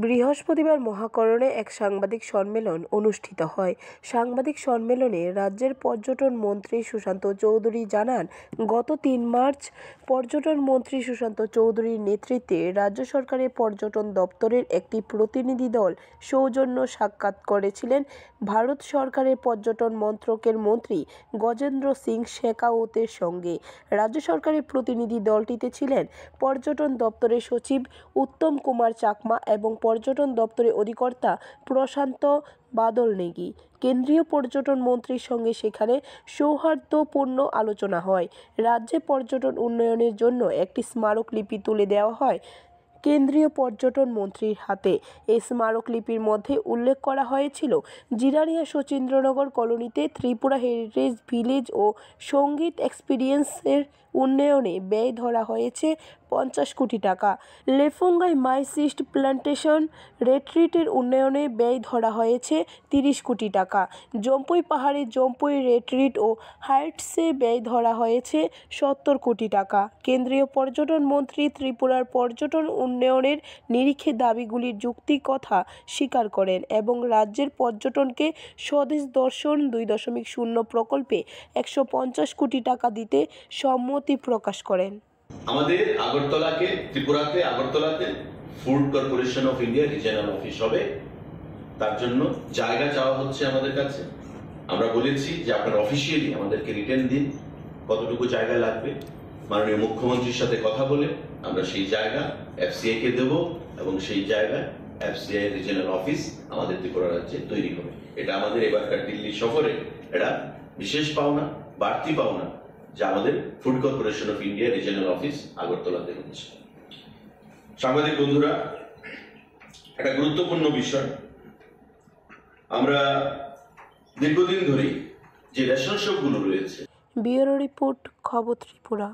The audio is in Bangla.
বৃহস্পতিবার মহাকরণে এক সাংবাদিক সম্মেলন অনুষ্ঠিত হয়। সাংবাদিক সম্মেলনে রাজ্যের পর্যটন মন্ত্রী সুশান্ত চৌধুরী জানান, গত ৩ মার্চ পর্যটন মন্ত্রী সুশান্ত চৌধুরীর নেতৃত্বে রাজ্য সরকারের পর্যটন দপ্তরের একটি প্রতিনিধি দল সৌজন্য সাক্ষাৎ করেছিলেন ভারত সরকারের পর্যটন মন্ত্রকের মন্ত্রী গজেন্দ্র সিং শেখাওয়াতের সঙ্গে। রাজ্য সরকারের প্রতিনিধি দলটিতে ছিলেন পর্যটন দপ্তরের সচিব উত্তম কুমার চাকমা এবং পর্যটন দপ্তরের অধিকর্তা প্রশান্ত বাদল নেগি। কেন্দ্রীয় পর্যটন মন্ত্রীর সঙ্গে সেখানে সৌহার্দ্যপূর্ণ আলোচনা হয়। রাজ্যে পর্যটন উন্নয়নের জন্য একটি স্মারকলিপি তুলে দেওয়া হয় কেন্দ্রীয় পর্যটন মন্ত্রীর হাতে। এই স্মারকলিপির মধ্যে উল্লেখ করা হয়েছিল, জিরানিয়া শচীন্দ্রনগর কলোনিতে ত্রিপুরা হেরিটেজ ভিলেজ ও সঙ্গীত এক্সপিরিয়েন্সের উন্নয়নে ব্যয় ধরা হয়েছে 50 কোটি টাকা। লেফুঙ্গায় মাইসিস্ট প্ল্যান্টেশন রেট্রিটের উন্নয়নে ব্যয় ধরা হয়েছে 30 কোটি টাকা। জম্পুই পাহাড়ে জম্পুই রেট্রিট ও হাইটসে ব্যয় ধরা হয়েছে 70 কোটি টাকা। কেন্দ্রীয় পর্যটন মন্ত্রী ত্রিপুরার পর্যটন উন্নয়নের নিরিখে দাবিগুলির যুক্তি কথা স্বীকার করেন এবং রাজ্যের পর্যটনকে স্বদেশ দর্শন 2.0 প্রকল্পে 150 কোটি টাকা দিতে সম্মতি প্রকাশ করেন। আমাদের আগরতলাতে food corporation of India regional office হবে। তার জন্য জায়গা চাওয়া হচ্ছে আমাদের কাছে। আমরা বলেছি যে আপনারা অফিসিয়ালি আমাদেরকে রিটেন দিন কতটুকু জায়গা লাগবে। মাননীয় মুখ্যমন্ত্রীর সাথে কথা বলে আমরা সেই জায়গা এফসিআই কে দেব এবং সেই জায়গায় এফসিআই রিজিয়নাল অফিস আমাদের ত্রিপুরা রাজ্যে তৈরি হবে। এটা আমাদের এবারকার দিল্লি সফরে এটা বিশেষ পাওনা, বাড়তি পাওনা, যা আমাদের food corporation of India regional office আগরতলাতে হচ্ছে। সাংবাদিক বন্ধুরা, একটা গুরুত্বপূর্ণ বিষয়, আমরা দীর্ঘদিন ধরে যে রেশন শপগুলো রয়েছে। ব্যুরো রিপোর্ট, খবর ত্রিপুরা।